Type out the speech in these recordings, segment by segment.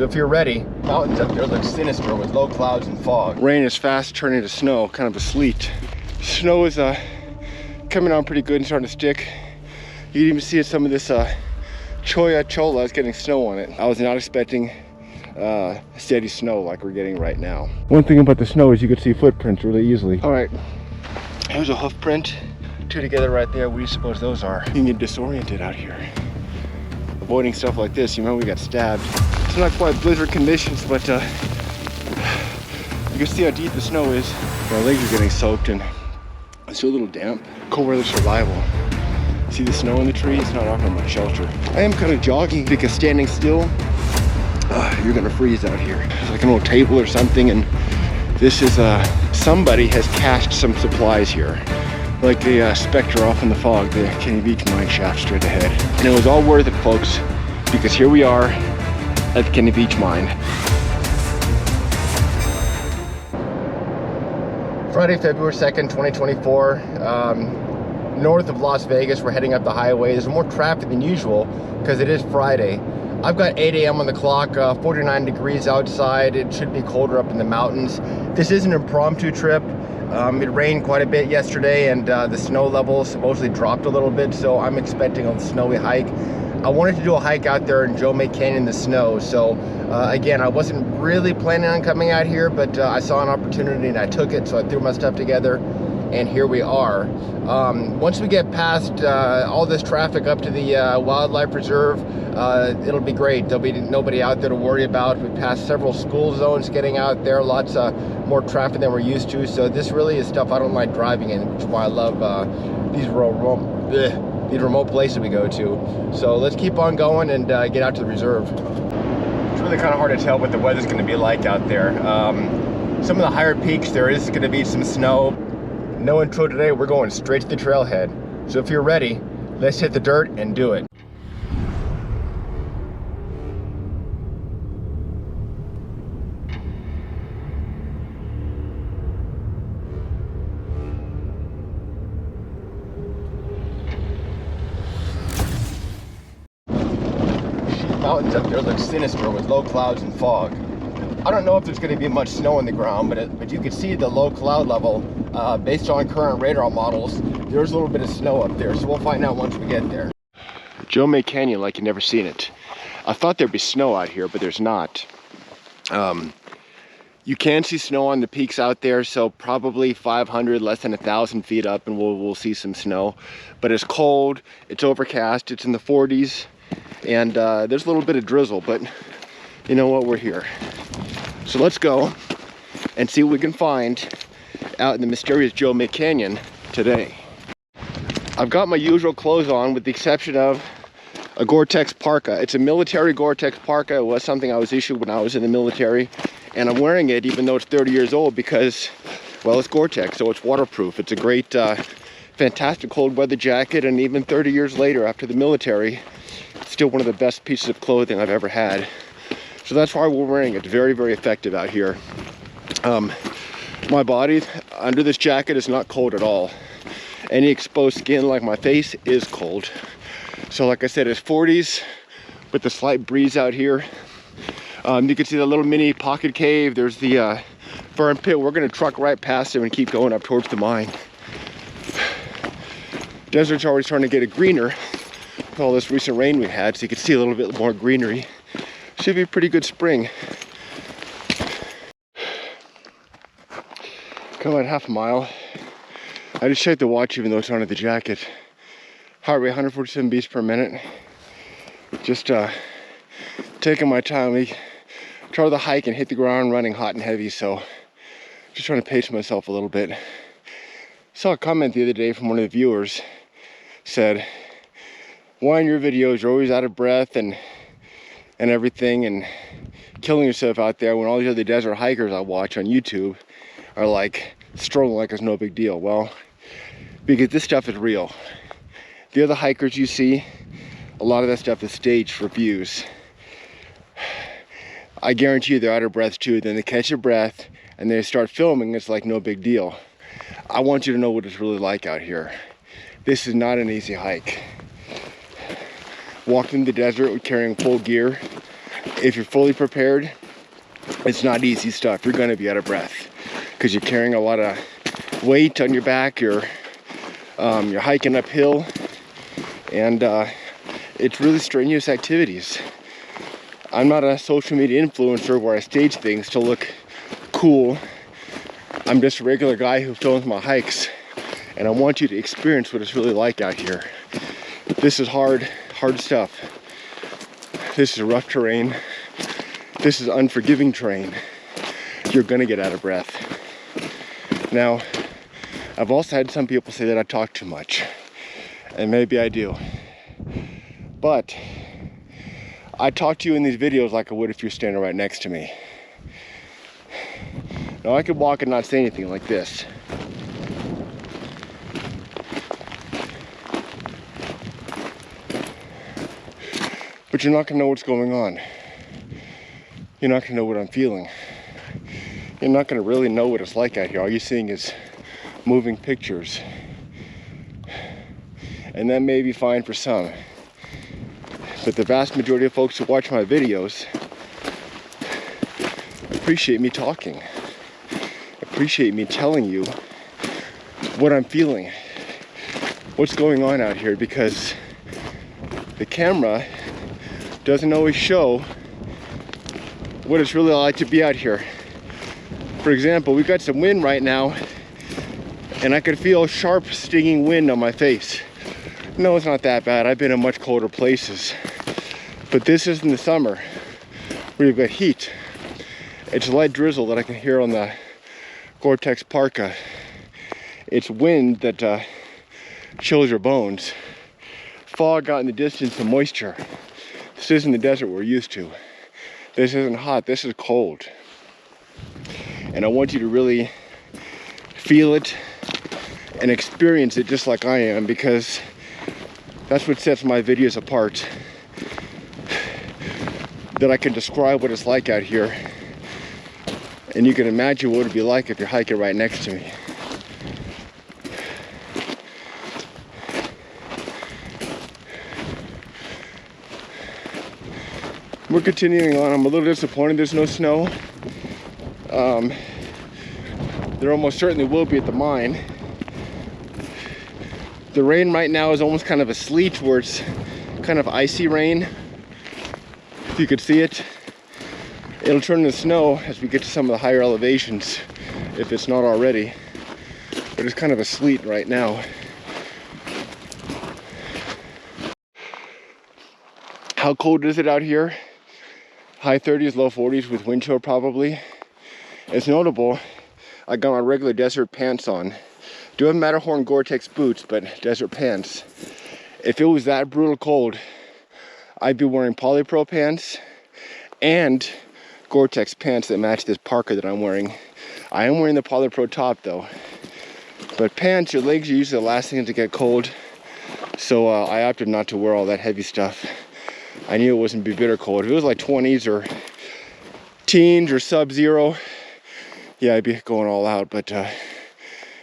So if you're ready, mountains up there look sinister with low clouds and fog. Rain is fast turning to snow, kind of a sleet. Snow is coming on pretty good and starting to stick. You can even see some of this Cholla is getting snow on it. I was not expecting steady snow like we're getting right now. One thing about the snow is you can see footprints really easily. All right, here's a hoof print. Two together right there. What do you suppose those are? You can get disoriented out here. Avoiding stuff like this, you know, we got stabbed. It's not quite blizzard conditions, but you can see how deep the snow is. My legs are getting soaked and it's still a little damp. Cold weather survival. See the snow in the tree? It's not offering much shelter. I am kind of jogging because standing still, you're gonna freeze out here. It's like an old table or something, and this is somebody has cached some supplies here. Like the Spectre off in the fog, the Kenny Veach mine shaft straight ahead. And it was all worth it, folks, because here we are at the Kenny Veach mine. Friday, February 2nd, 2024. North of Las Vegas, we're heading up the highway. There's more traffic than usual because it is Friday. I've got 8 a.m. on the clock, 49 degrees outside. It should be colder up in the mountains. This is an impromptu trip. It rained quite a bit yesterday and the snow levels supposedly dropped a little bit, so I'm expecting a snowy hike. I wanted to do a hike out there in Cholla Canyon in the snow, so again, I wasn't really planning on coming out here, but I saw an opportunity and I took it, so I threw my stuff together and here we are. Once we get past all this traffic up to the wildlife reserve, it'll be great. There'll be nobody out there to worry about. We passed several school zones getting out there, lots more traffic than we're used to, so this really is stuff I don't like driving in, which is why I love these remote places we go to. So let's keep on going and get out to the reserve. It's really kind of hard to tell what the weather's going to be like out there. Some of the higher peaks, there is going to be some snow. No intro today, we're going straight to the trailhead. So if you're ready, let's hit the dirt and do it. Mountains up there look sinister with low clouds and fog. I don't know if there's going to be much snow on the ground, but you can see the low cloud level. Based on current radar models, there's a little bit of snow up there, so we'll find out once we get there. Cholla Canyon like you've never seen it. I thought there'd be snow out here, but there's not. You can see snow on the peaks out there, so probably 500, less than 1,000 feet up, and we'll see some snow. But it's cold, it's overcast, it's in the 40s, and there's a little bit of drizzle, but you know what, we're here. So let's go and see what we can find out in the mysterious Cholla Canyon today. I've got my usual clothes on with the exception of a Gore-Tex parka. It's a military Gore-Tex parka. It was something I was issued when I was in the military, and I'm wearing it even though it's 30 years old because, well, it's Gore-Tex, so it's waterproof. It's a great, fantastic cold weather jacket, and even 30 years later after the military, it's still one of the best pieces of clothing I've ever had. So that's why we're wearing it. It's very, very effective out here. My body under this jacket is not cold at all. Any exposed skin like my face is cold. So like I said, it's 40s with the slight breeze out here. You can see the little mini pocket cave. There's the burn pit. We're gonna truck right past it and keep going up towards the mine. Desert's already starting to get greener with all this recent rain we had, so you can see a little bit more greenery. Should be a pretty good spring. Come about half a mile. I just checked the watch even though it's under the jacket. Heart rate 147 beats per minute. Just taking my time. We started the hike and hit the ground running hot and heavy, so just trying to pace myself a little bit. Saw a comment the other day from one of the viewers. Said, why in your videos you're always out of breath and everything and killing yourself out there when all these other desert hikers I watch on YouTube are like strolling like it's no big deal. Well, because this stuff is real. The other hikers you see, a lot of that stuff is staged for views. I guarantee you they're out of breath too. Then they catch their breath and they start filming. It's like no big deal. I want you to know what it's really like out here. This is not an easy hike. Walked in the desert with carrying full gear, If you're fully prepared, it's not easy stuff. You're gonna be out of breath because you're carrying a lot of weight on your back. You're hiking uphill, and it's really strenuous activities. I'm not a social media influencer where I stage things to look cool. I'm just a regular guy who films my hikes, and I want you to experience what it's really like out here. This is hard stuff. This is rough terrain. This is unforgiving terrain. You're gonna get out of breath. Now, I've also had some people say that I talk too much, and maybe I do. But I talk to you in these videos like I would if you're standing right next to me. Now, I could walk and not say anything like this. But you're not gonna know what's going on. You're not gonna know what I'm feeling. You're not gonna really know what it's like out here. All you're seeing is moving pictures. And that may be fine for some. But the vast majority of folks who watch my videos appreciate me talking. Appreciate me telling you what I'm feeling. What's going on out here, because the camera doesn't always show what it's really like to be out here. For example, we've got some wind right now, and I could feel sharp, stinging wind on my face. No, it's not that bad. I've been in much colder places. But this isn't the summer where you've got heat. It's light drizzle that I can hear on the Gore-Tex parka. It's wind that chills your bones. Fog out in the distance and moisture. This isn't the desert we're used to. This isn't hot, this is cold. And I want you to really feel it and experience it just like I am, because that's what sets my videos apart. That I can describe what it's like out here, and you can imagine what it would be like if you're hiking right next to me. We're continuing on. I'm a little disappointed there's no snow. There almost certainly will be at the mine. The rain right now is almost kind of a sleet, where it's kind of icy rain. If you could see it, it'll turn into snow as we get to some of the higher elevations, if it's not already. But it's kind of a sleet right now. How cold is it out here? High 30s, low 40s with wind chill probably. It's notable, I got my regular desert pants on. Do have Matterhorn Gore-Tex boots, but desert pants. If it was that brutal cold, I'd be wearing polypro pants and Gore-Tex pants that match this parka that I'm wearing. I am wearing the polypro top though. But pants, your legs are usually the last thing to get cold. So I opted not to wear all that heavy stuff. I knew it wasn't be bitter cold. If it was like 20s or teens or sub-zero, yeah, I'd be going all out, but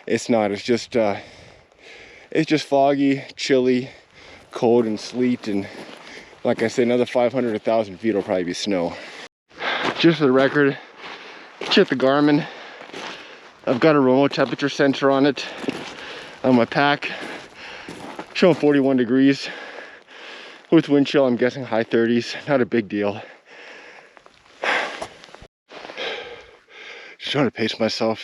it's not. It's just foggy, chilly, cold, and sleet, and like I said, another 500 to 1,000 feet will probably be snow. Just for the record, check the Garmin. I've got a remote temperature sensor on it on my pack, showing 41 degrees. With wind chill, I'm guessing high 30s. Not a big deal. Just trying to pace myself.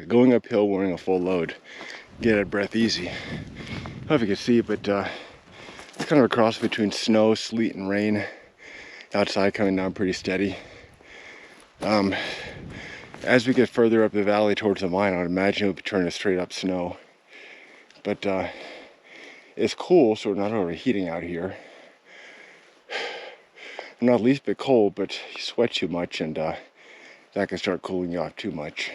Going uphill wearing a full load. Get out of breath easy. I don't know if you can see, but it's kind of a cross between snow, sleet, and rain. Outside coming down pretty steady. As we get further up the valley towards the mine, I would imagine it would be turning straight up snow. But it's cool, so we're not overheating out here. I'm not least bit cold, but you sweat too much, and that can start cooling you off too much.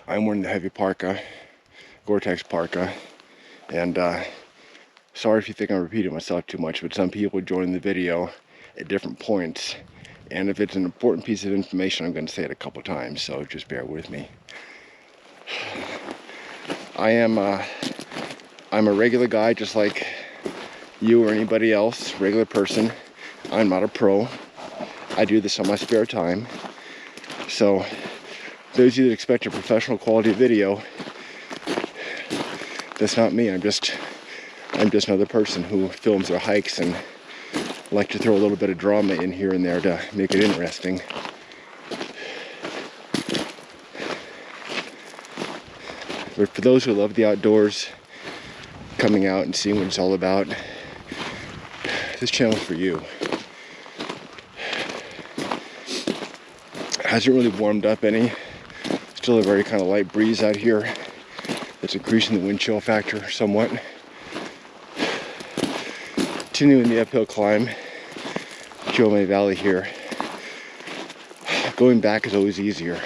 I'm wearing the heavy parka, Gore-Tex parka, and sorry if you think I'm repeating myself too much, but some people join the video at different points, and if it's an important piece of information, I'm going to say it a couple times, so just bear with me. I'm a regular guy, just like you or anybody else, regular person. I'm not a pro. I do this on my spare time. So those of you that expect a professional quality video, that's not me. I'm just another person who films their hikes and like to throw a little bit of drama in here and there to make it interesting. But for those who love the outdoors, coming out and seeing what it's all about, this channel's for you. It hasn't really warmed up any. Still a very kind of light breeze out here that's increasing the wind chill factor somewhat. Continuing the uphill climb, Cholla Valley here. Going back is always easier.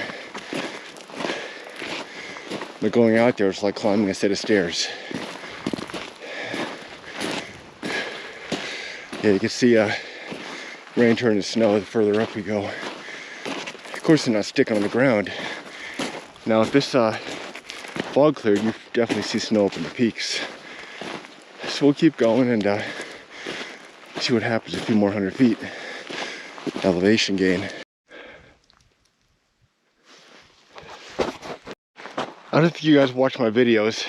But going out there, it's like climbing a set of stairs. Yeah, you can see rain turn to snow the further up we go. Of course, they're not sticking on the ground. Now, if this fog cleared, you definitely see snow up in the peaks. So we'll keep going and see what happens. A few more 100 feet elevation gain. I don't think you guys watch my videos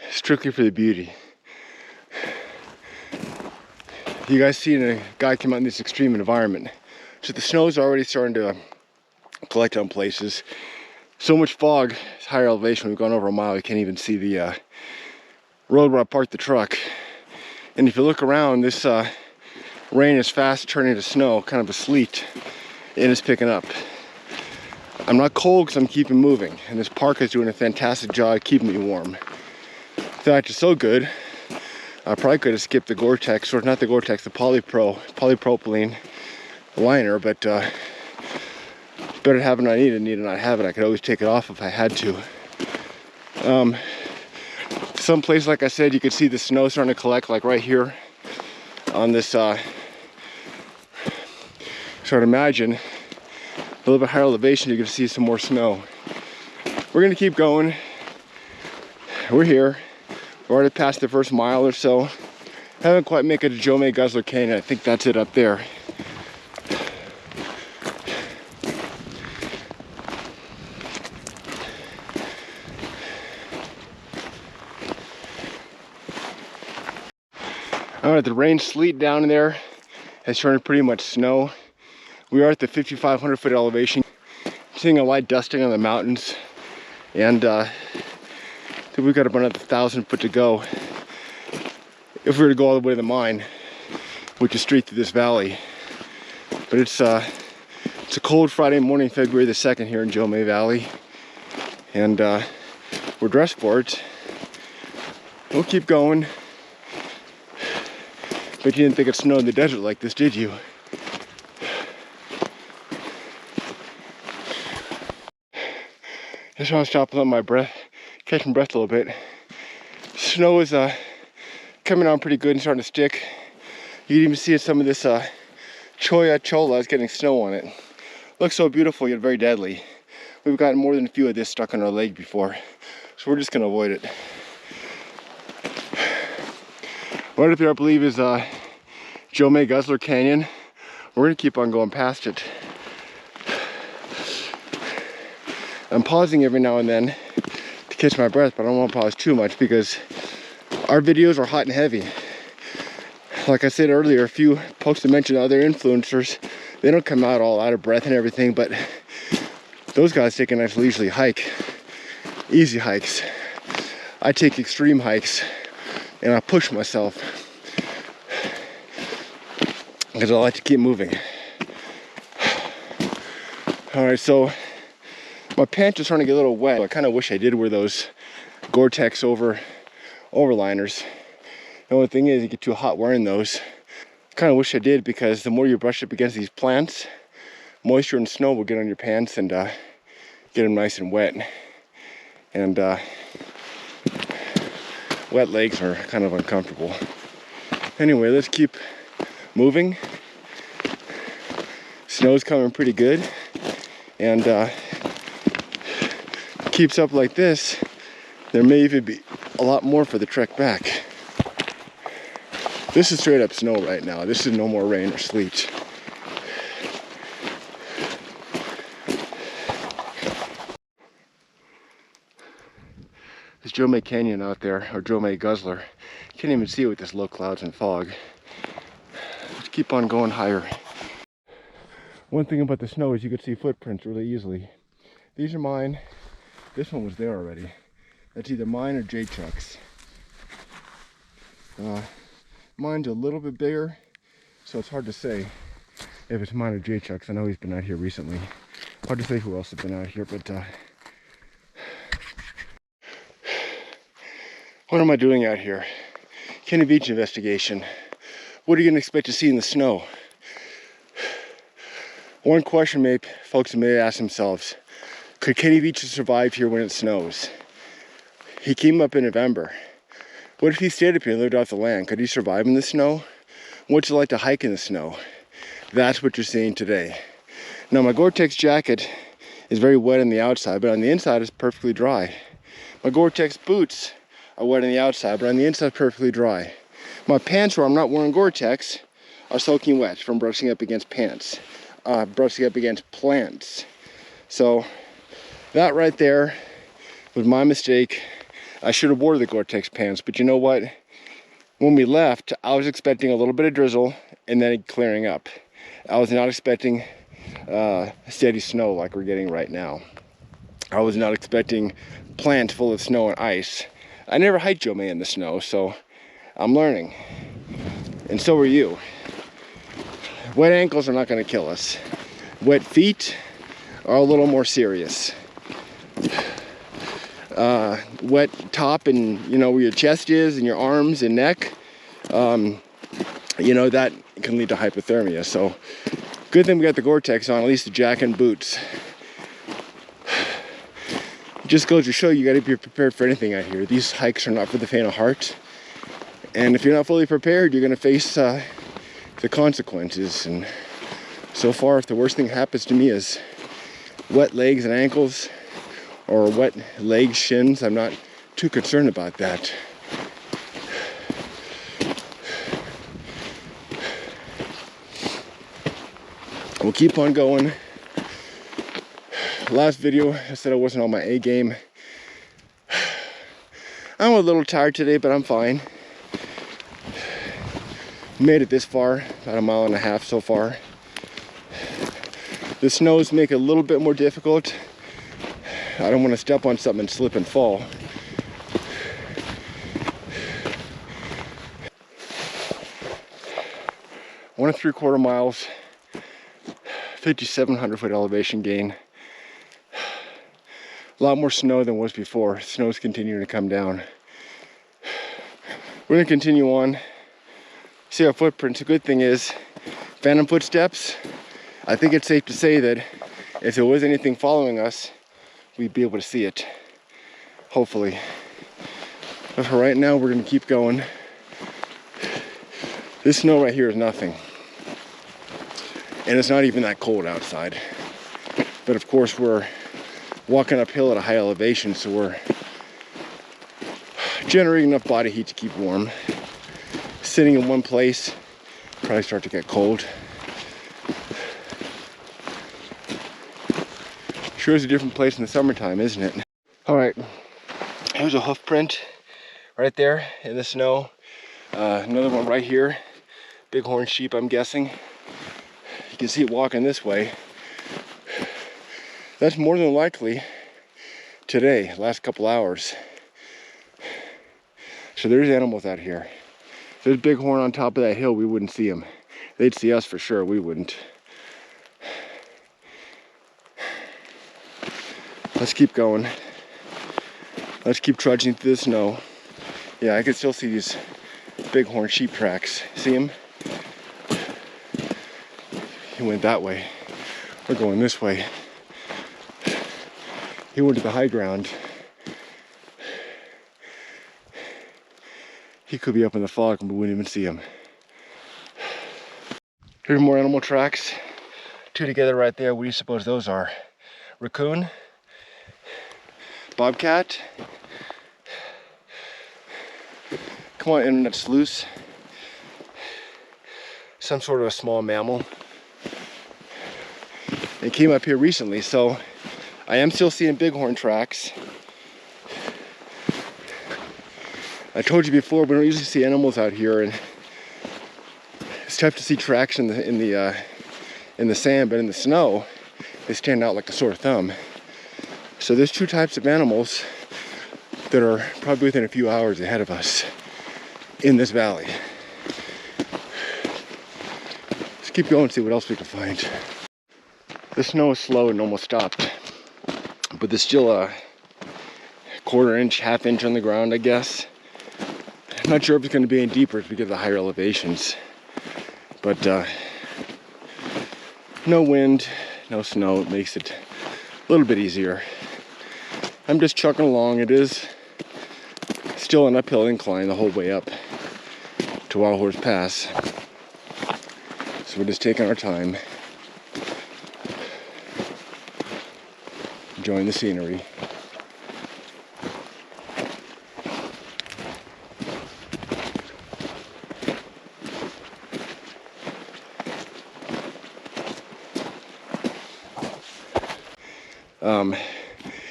strictly for the beauty. You guys seen a guy come out in this extreme environment. So the snow's already starting to collect on places. So much fog, it's higher elevation. We've gone over a mile. You can't even see the road where I parked the truck. And if you look around, this rain is fast turning to snow, kind of a sleet, and it's picking up. I'm not cold because I'm keeping moving, and this parka is doing a fantastic job keeping me warm. In fact, it's so good, I probably could have skipped the Gore-Tex, or not the Gore-Tex, the polypropylene liner, but better to have it not need it not have it. I could always take it off if I had to. Some place, like I said, you could see the snow starting to collect, like right here on this, so I'd imagine a little bit higher elevation, you're gonna see some more snow. We're gonna keep going. We're here. We're already past the first mile or so. Haven't quite made it to Cholla Guzzler Canyon. I think that's it up there. All right, the rain sleet down there has turned pretty much snow. We are at the 5,500 foot elevation. I'm seeing a light dusting on the mountains, and I think we've got about another 1,000 foot to go if we were to go all the way to the mine, which is straight through this valley. But it's a cold Friday morning, February the 2nd here in Cholla Valley, and we're dressed for it. We'll keep going. But you didn't think it snowed in the desert like this, did you? Just want to stop and let my breath, catching breath a little bit. Snow is coming on pretty good and starting to stick. You can even see some of this Cholla is getting snow on it. Looks so beautiful yet very deadly. We've gotten more than a few of this stuck on our leg before, so we're just gonna avoid it. Right up there, I believe, is Cholla Guzzler Canyon. We're gonna keep on going past it. I'm pausing every now and then to catch my breath, but I don't want to pause too much because our videos are hot and heavy. Like I said earlier, a few folks that mentioned other influencers, they don't come out all out of breath and everything, but those guys take a nice leisurely hike, easy hikes. I take extreme hikes and I push myself because I like to keep moving. All right, so my pants are starting to get a little wet. I kind of wish I did wear those Gore-Tex overliners. The only thing is, you get too hot wearing those. Kind of wish I did, because the more you brush up against these plants, moisture and snow will get on your pants and get them nice and wet. And wet legs are kind of uncomfortable. Anyway, let's keep moving. Snow's coming pretty good, and keeps up like this, there may even be a lot more for the trek back. This is straight up snow right now. This is no more rain or sleet. There's Jomay Canyon out there, or Jomay Guzzler. You can't even see it with this low clouds and fog. Let's keep on going higher. One thing about the snow is you could see footprints really easily. These are mine. This one was there already. That's either mine or J-Chuck's. Mine's a little bit bigger, so it's hard to say if it's mine or J-Chuck's. I know he's been out here recently. Hard to say who else has been out here, but what am I doing out here? Kenny Veach investigation. What are you going to expect to see in the snow? One question folks may ask themselves, could Kenny Veach survive here when it snows? He came up in November. What if he stayed up here and lived off the land? Could he survive in the snow? What's it like to hike in the snow? That's what you're seeing today. Now my Gore-Tex jacket is very wet on the outside, but on the inside it's perfectly dry. My Gore-Tex boots are wet on the outside, but on the inside perfectly dry. My pants, where I'm not wearing Gore-Tex, are soaking wet from brushing up against brushing up against plants. So that right there was my mistake. I should have worn the Gore-Tex pants, but you know what? When we left, I was expecting a little bit of drizzle and then it clearing up. I was not expecting steady snow like we're getting right now. I was not expecting plants full of snow and ice. I never hiked Jomay in the snow, so I'm learning. And so are you. Wet ankles are not going to kill us. Wet feet are a little more serious. Wet top and, you know, where your chest is and your arms and neck, you know, that can lead to hypothermia. So good thing we got the Gore-Tex on, at least the jacket and boots. It just goes to show you got to be prepared for anything out here. These hikes are not for the faint of heart. And if you're not fully prepared, you're going to face the consequences. And so far, if the worst thing happens to me is wet legs and ankles, or wet legs, shins, I'm not too concerned about that. We'll keep on going. Last video, I said I wasn't on my A game. I'm a little tired today, but I'm fine. Made it this far, about a mile and a half so far. The snows make it a little bit more difficult. I don't want to step on something and slip and fall. 1 3/4 miles, 5,700 foot elevation gain. A lot more snow than was before. Snow's continuing to come down. We're going to continue on. See our footprints. The good thing is, phantom footsteps. I think it's safe to say that if there was anything following us, we'd be able to see it, hopefully. But for right now, we're gonna keep going. This snow right here is nothing. And it's not even that cold outside. But of course, we're walking uphill at a high elevation, so we're generating enough body heat to keep warm. Sitting in one place, probably start to get cold. Sure is a different place in the summertime, isn't it? All right, here's a hoof print right there in the snow. Another one right here, bighorn sheep, I'm guessing. You can see it walking this way. That's more than likely today, last couple hours. So there's animals out here. If there's bighorn on top of that hill, we wouldn't see them. They'd see us for sure, we wouldn't. Let's keep going. Let's keep trudging through the snow. Yeah, I can still see these bighorn sheep tracks. See them? He went that way. We're going this way. He went to the high ground. He could be up in the fog and we wouldn't even see him. Here's more animal tracks. Two together right there. What do you suppose those are? Raccoon? Bobcat? Come on, internet sleuths. some sort of a small mammal. It came up here recently, so I am still seeing bighorn tracks. I told you before, we don't usually see animals out here, and it's tough to see tracks in the sand, but in the snow, they stand out like a sore thumb. So there's two types of animals that are probably within a few hours ahead of us in this valley. Let's keep going and see what else we can find. The snow is slow and almost stopped, but there's still a quarter inch, half inch on the ground, I guess. I'm not sure if it's going to be any deeper as we get to the higher elevations, but no wind, no snow. It makes it a little bit easier. I'm just chugging along. It is still an uphill incline the whole way up to Wild Horse Pass, so we're just taking our time, enjoying the scenery.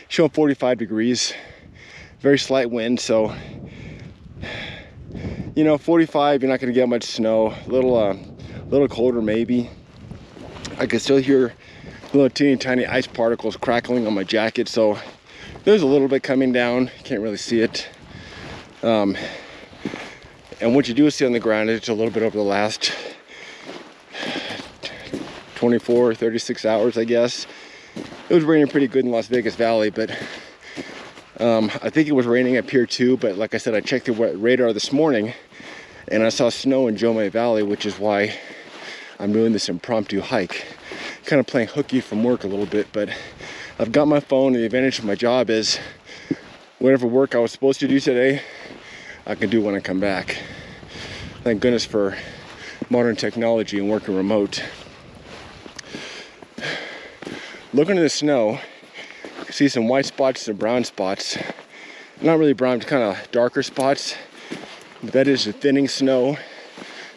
Showing 45 degrees, very slight wind, so you know, 45, you're not going to get much snow. A little colder maybe. I can still hear little teeny tiny ice particles crackling on my jacket, so there's a little bit coming down. Can't really see it. And what you do see on the ground is a little bit over the last 24 or 36 hours, I guess. It was raining pretty good in Las Vegas Valley, but I think it was raining up here too. But like I said, I checked the radar this morning and I saw snow in Jomai Valley, which is why I'm doing this impromptu hike. Kind of playing hooky from work a little bit, but I've got my phone, and the advantage of my job is whatever work I was supposed to do today, I can do when I come back. Thank goodness for modern technology and working remote. Looking at the snow, you can see some white spots and brown spots. Not really brown, kind of darker spots. That is the thinning snow.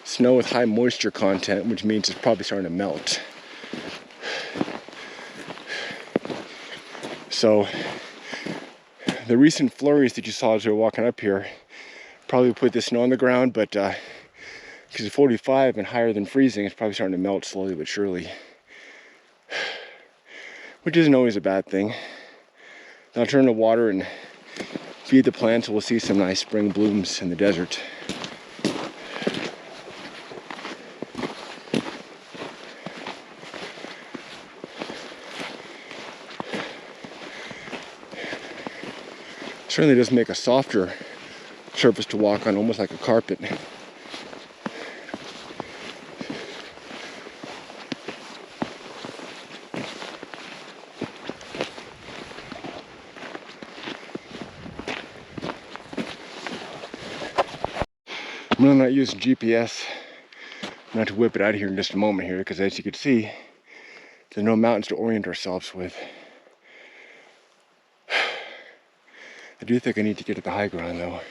Snow with high moisture content, which means it's probably starting to melt. So the recent flurries that you saw as we were walking up here probably put the snow on the ground, but because it's 45 and higher than freezing, it's probably starting to melt slowly but surely. Which isn't always a bad thing. I'll turn to water and feed the plants, and we'll see some nice spring blooms in the desert. Certainly does make a softer surface to walk on, almost like a carpet. I'm really not using GPS. I'm going to whip it out of here in just a moment here, because as you can see, there's no mountains to orient ourselves with. I do think I need to get to the high ground though.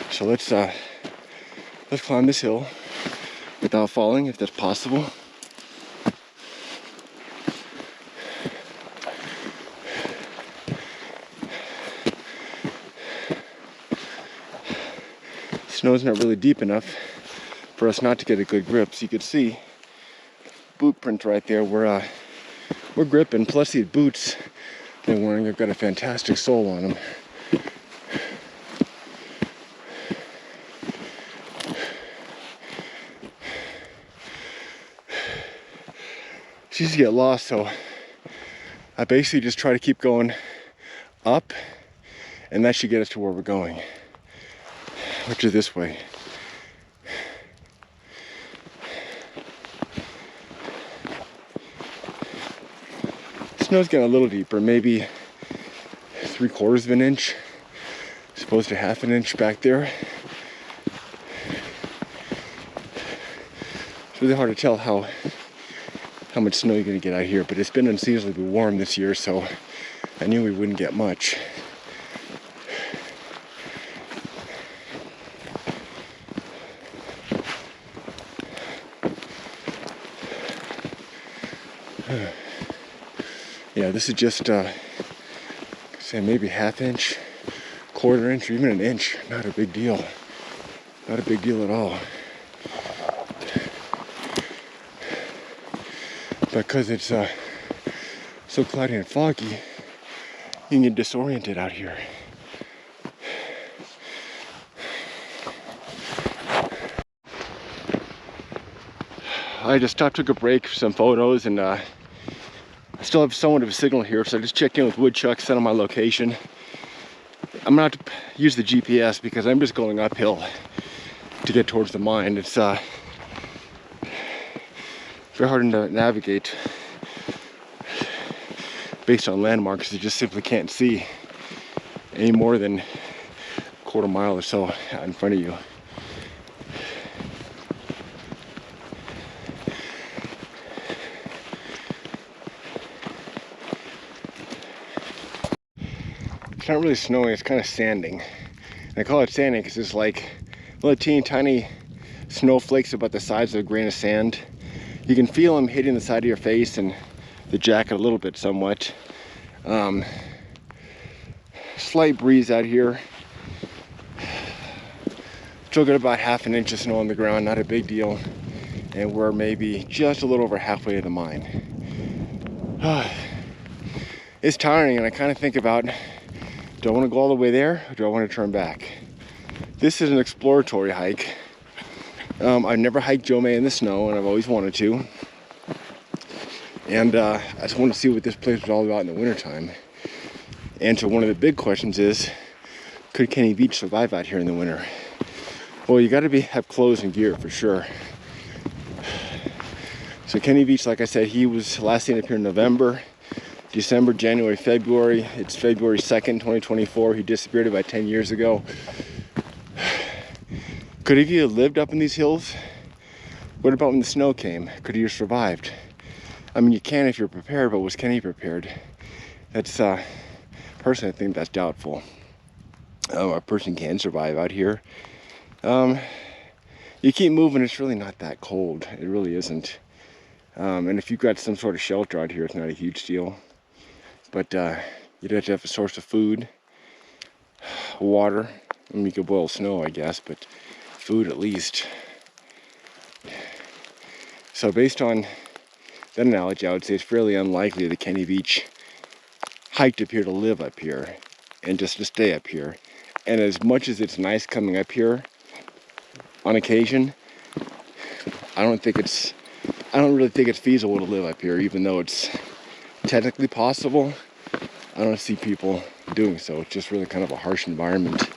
So let's climb this hill without falling, if that's possible. Snow's not really deep enough for us not to get a good grip. So you can see boot print right there. We're gripping. Plus these boots they're wearing, they've got a fantastic sole on them. It's easy to get lost, so I basically just try to keep going up, and that should get us to where we're going, which is this way. Snow's getting a little deeper, maybe 3/4 of an inch, as opposed to 1/2 an inch back there. It's really hard to tell how much snow you're going to get out here, but it's been unseasonably warm this year, so I knew we wouldn't get much. Yeah, this is just say maybe ½ inch, quarter inch, or even an inch. Not a big deal. Not a big deal at all. Because it's so cloudy and foggy, you can get disoriented out here. I just stopped, took a break for some photos, and I still have somewhat of a signal here, so I just checked in with Woodchuck, sent him my location. I'm gonna have to use the GPS because I'm just going uphill to get towards the mine. It's very hard to navigate based on landmarks. You just simply can't see any more than a quarter mile or so out in front of you. It's not really snowing, it's kind of sanding. And I call it sanding because it's like little teeny tiny snowflakes about the size of a grain of sand. You can feel them hitting the side of your face and the jacket a little bit somewhat. Slight breeze out here. Still got about ½ an inch of snow on the ground, not a big deal. And we're maybe just a little over halfway to the mine. It's tiring, and I kind of think about, do I want to go all the way there, or do I want to turn back? This is an exploratory hike. I've never hiked Jomé in the snow, and I've always wanted to. And I just want to see what this place was all about in the wintertime. And so one of the big questions is, could Kenny Veach survive out here in the winter? Well, you got to have clothes and gear for sure. So Kenny Veach, like I said, he was last seen up here in November, December, January, February. It's February 2nd, 2024. He disappeared about 10 years ago. Could he have lived up in these hills? What about when the snow came? Could he have survived? I mean, you can if you're prepared, but was Kenny prepared? That's, personally, I think that's doubtful. A person can survive out here. You keep moving, it's really not that cold. It really isn't. And if you've got some sort of shelter out here, it's not a huge deal. But you'd have to have a source of food, water. I mean, you could boil snow, I guess, but food at least. So based on that analogy, I would say it's fairly unlikely that Kenny Veach hiked up here to live up here and just to stay up here. And as much as it's nice coming up here on occasion, I don't really think it's feasible to live up here, even though it's technically possible. I don't see people doing so. It's just really kind of a harsh environment.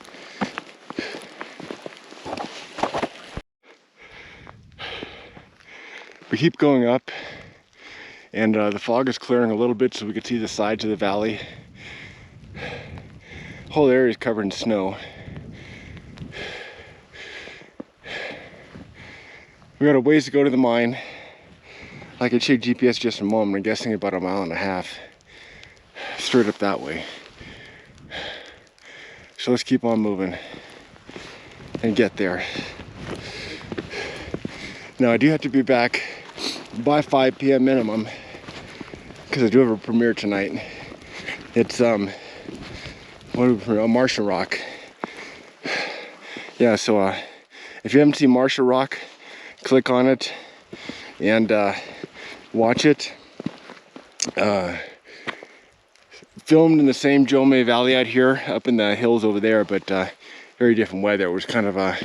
We keep going up, and the fog is clearing a little bit so we can see the sides of the valley. The whole area is covered in snow. We got a ways to go to the mine. I can check GPS just a moment. I'm guessing about 1.5 miles straight up that way. So let's keep on moving and get there. Now I do have to be back by 5 p.m. minimum because I do have a premiere tonight. It's Martian Rock. Yeah, so if you haven't seen Martian Rock, click on it and watch it. Filmed in the same Jomé Valley out here, up in the hills over there, but very different weather. It was kind of a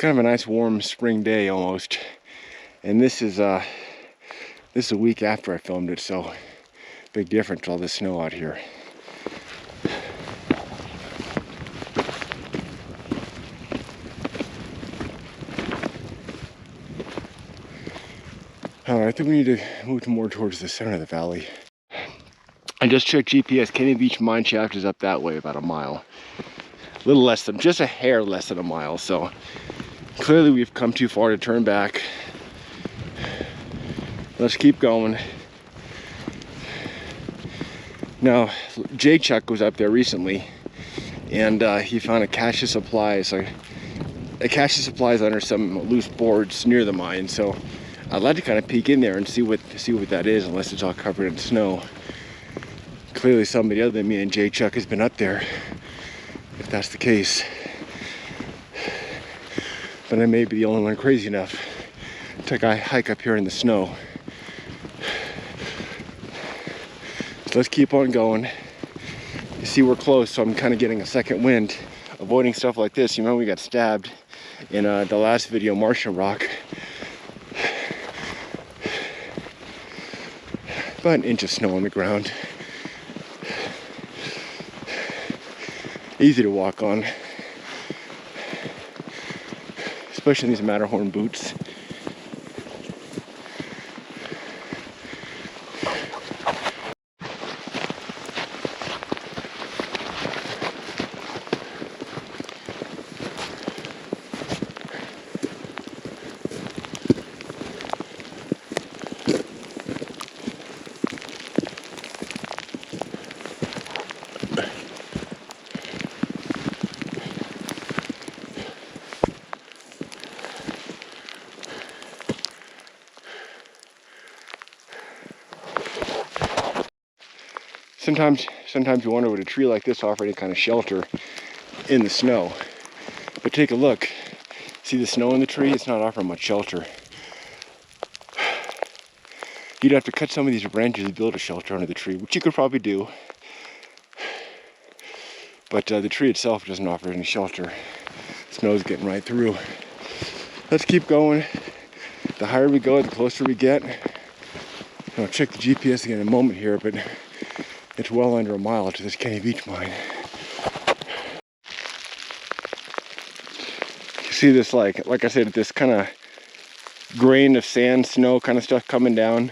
nice warm spring day almost. And this is a week after I filmed it, so big difference, all this snow out here. I think we need to move more towards the center of the valley. I just checked GPS. Kenny Veach mine shaft is up that way about 1 mile. A little less than, just a hair less than 1 mile. So clearly we've come too far to turn back. Let's keep going. Now, Jake Chuck was up there recently, and he found a cache of supplies. A cache of supplies under some loose boards near the mine. So I'd like to kind of peek in there and see what that is, unless it's all covered in snow. Clearly somebody other than me and Jay Chuck has been up there, if that's the case. But I may be the only one crazy enough to hike up here in the snow. So let's keep on going. You see we're close, so I'm kind of getting a second wind, avoiding stuff like this. You remember we got stabbed in the last video, Martian Rock. About an inch of snow on the ground. Easy to walk on, especially in these Matterhorn boots. Sometimes you wonder would a tree like this offer any kind of shelter in the snow. But take a look. See the snow in the tree? It's not offering much shelter. You'd have to cut some of these branches to build a shelter under the tree, which you could probably do. But the tree itself doesn't offer any shelter. Snow's getting right through. Let's keep going. The higher we go, the closer we get. I'll check the GPS again in a moment here, but it's well under a mile to this Kenny Veach mine. You see this, like I said, this kind of grain of sand, snow kind of stuff coming down.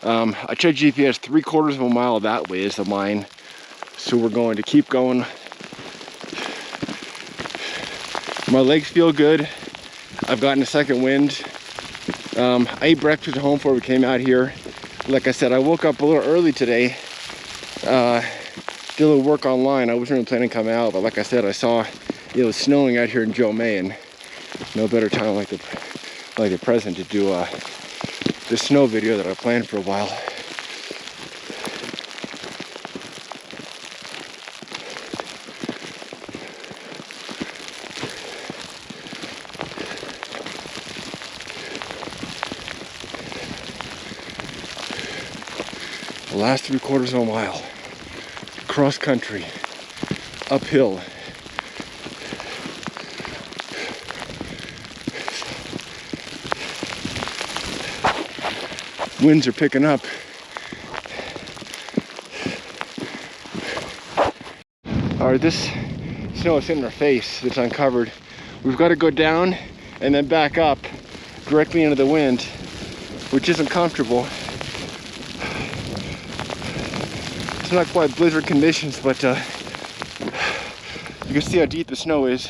I checked GPS, 3/4 of a mile that way is the mine. So we're going to keep going. My legs feel good. I've gotten a second wind. I ate breakfast at home before we came out here. Like I said, I woke up a little early today. Did a little work online. I wasn't really planning to come out, but like I said, I saw it was snowing out here in Joe May, and no better time like the present to do this snow video that I planned for a while. The last 3/4 of a mile, cross country, uphill. Winds are picking up. All right, this snow is hitting our face. It's uncovered. We've got to go down and then back up directly into the wind, which isn't comfortable. It's not quite blizzard conditions, but you can see how deep the snow is.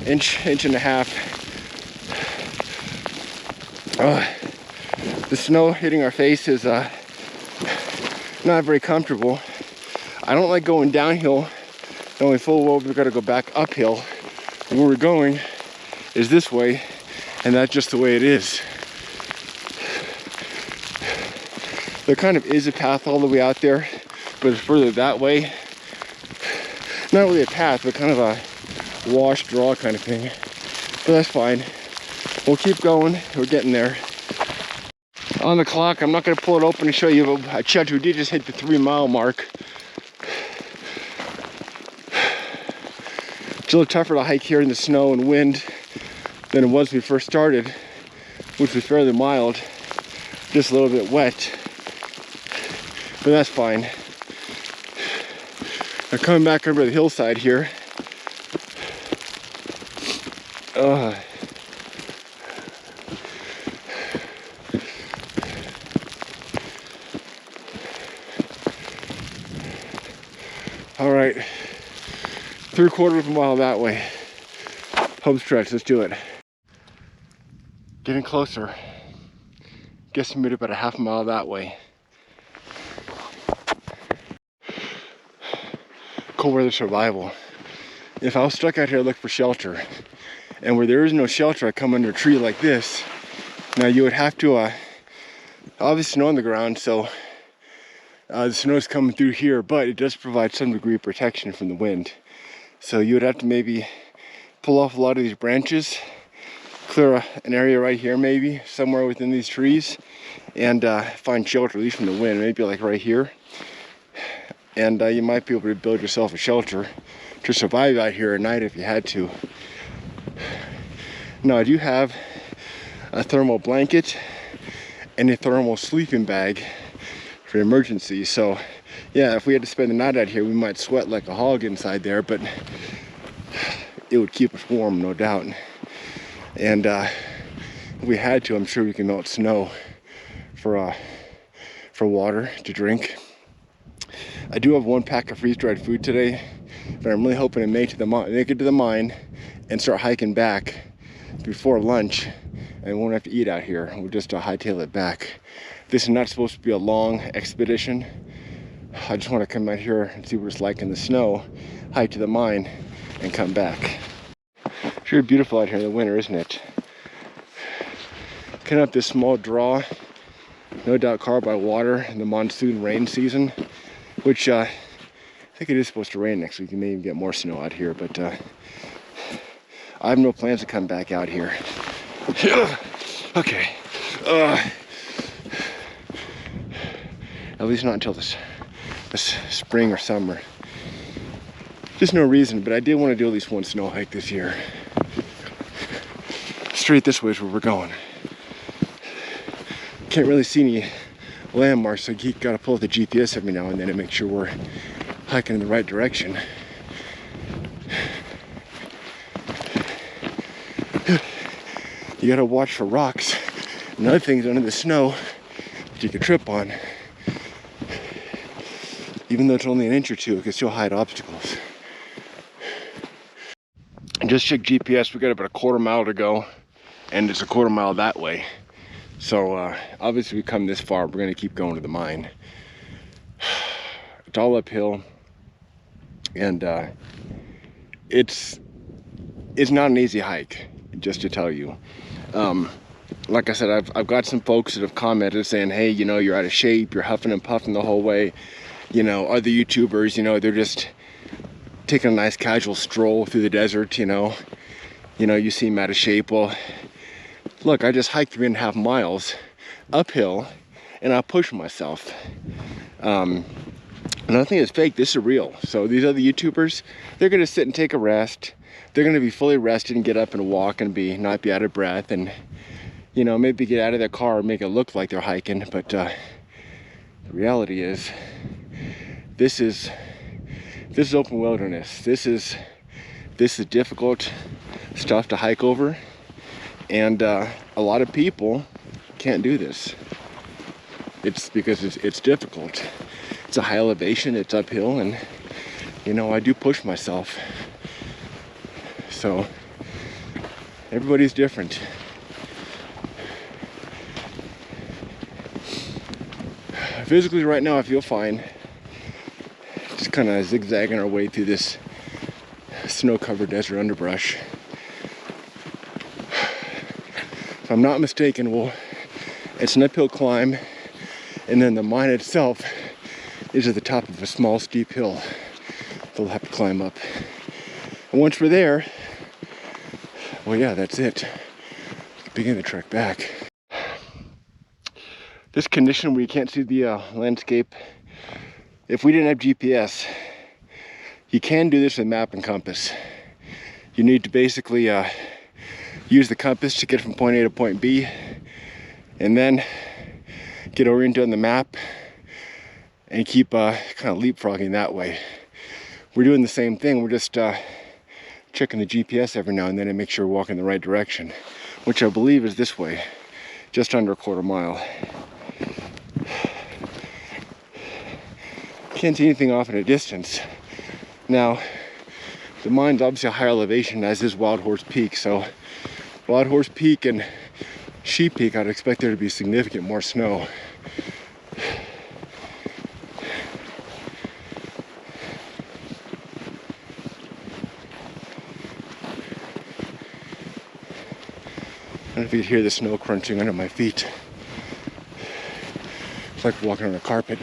Inch and a half. The snow hitting our face is not very comfortable. I don't like going downhill, knowing full well we've got to go back uphill. And where we're going is this way, and that's just the way it is. There kind of is a path all the way out there, but it's further that way. Not really a path, but kind of a wash draw kind of thing. But that's fine. We'll keep going. We're getting there. On the clock, I'm not going to pull it open to show you, but I checked. We did just hit the 3-mile mark. It's a little tougher to hike here in the snow and wind than it was when we first started, which was fairly mild, just a little bit wet. But that's fine. I'm coming back over the hillside here. All right, 3/4 of a mile that way. Home stretch, let's do it. Getting closer. Guess we made about a half mile that way. Cold weather survival. If I was stuck out here, I'd look for shelter. And where there is no shelter, I come under a tree like this Now you would have to, obviously snow on the ground, so the snow is coming through here, but it does provide some degree of protection from the wind. So you would have to maybe pull off a lot of these branches, clear an area right here maybe, somewhere within these trees, and find shelter, at least from the wind, maybe like right here. And you might be able to build yourself a shelter to survive out here at night if you had to. Now I do have a thermal blanket and a thermal sleeping bag for emergencies. So yeah, if we had to spend the night out here, we might sweat like a hog inside there, but it would keep us warm, no doubt. And if we had to, I'm sure we can melt snow for water to drink. I do have 1 pack of freeze-dried food today, but I'm really hoping to make it to the mine and start hiking back before lunch, and we won't have to eat out here. We'll just hightail it back. This is not supposed to be a long expedition. I just want to come out here and see what it's like in the snow, hike to the mine, and come back. It's really beautiful out here in the winter, isn't it? Kind of up this small draw, no doubt carved by water in the monsoon rain season, which I think it is supposed to rain next week. You may even get more snow out here, but I have no plans to come back out here. Okay. At least not until this spring or summer. Just no reason, but I did want to do at least one snow hike this year. Straight this way is where we're going. Can't really see any landmarks, so you gotta pull the GPS every now and then to make sure we're hiking in the right direction. You gotta watch for rocks and other things under the snow that you could trip on. Even though it's only an inch or two, it can still hide obstacles. And just check GPS, we got about a 1/4 mile to go, and it's a 1/4 mile that way. So obviously we come this far, we're gonna keep going to the mine. It's all uphill, and it's not an easy hike, just to tell you. Like I said, I've got some folks that have commented saying, hey, you know, you're out of shape, you're huffing and puffing the whole way. You know, other YouTubers, you know, they're just taking a nice casual stroll through the desert, you know, you seem out of shape. Well, look, I just hiked 3.5 miles uphill, and I pushed myself. Nothing is fake, this is real. So these other YouTubers, they're gonna sit and take a rest. They're gonna be fully rested and get up and walk and not be out of breath, and you know, maybe get out of their car and make it look like they're hiking. But the reality is, this is open wilderness. This is difficult stuff to hike over, and a lot of people can't do this. It's because it's difficult. It's a high elevation, it's uphill, and you know, I do push myself. So everybody's different. Physically right now I feel fine. Just kind of zigzagging our way through this snow-covered desert underbrush. If I'm not mistaken, it's an uphill climb, and then the mine itself is at the top of a small steep hill they'll have to climb up. And once we're there, well, yeah, that's it. Begin the trek back. This condition where you can't see the landscape, if we didn't have GPS, you can do this with map and compass. You need to basically use the compass to get from point A to point B, and then get oriented on the map and keep kind of leapfrogging that way. We're doing the same thing. We're just checking the GPS every now and then and make sure we're walking the right direction, which I believe is this way, just under a 1/4 mile. Can't see anything off at a distance. Now, the mine's obviously a higher elevation, as is Wild Horse Peak, so Wild Horse Peak and Sheep Peak, I'd expect there to be significant more snow. know if you can hear the snow crunching under my feet. It's like walking on a carpet.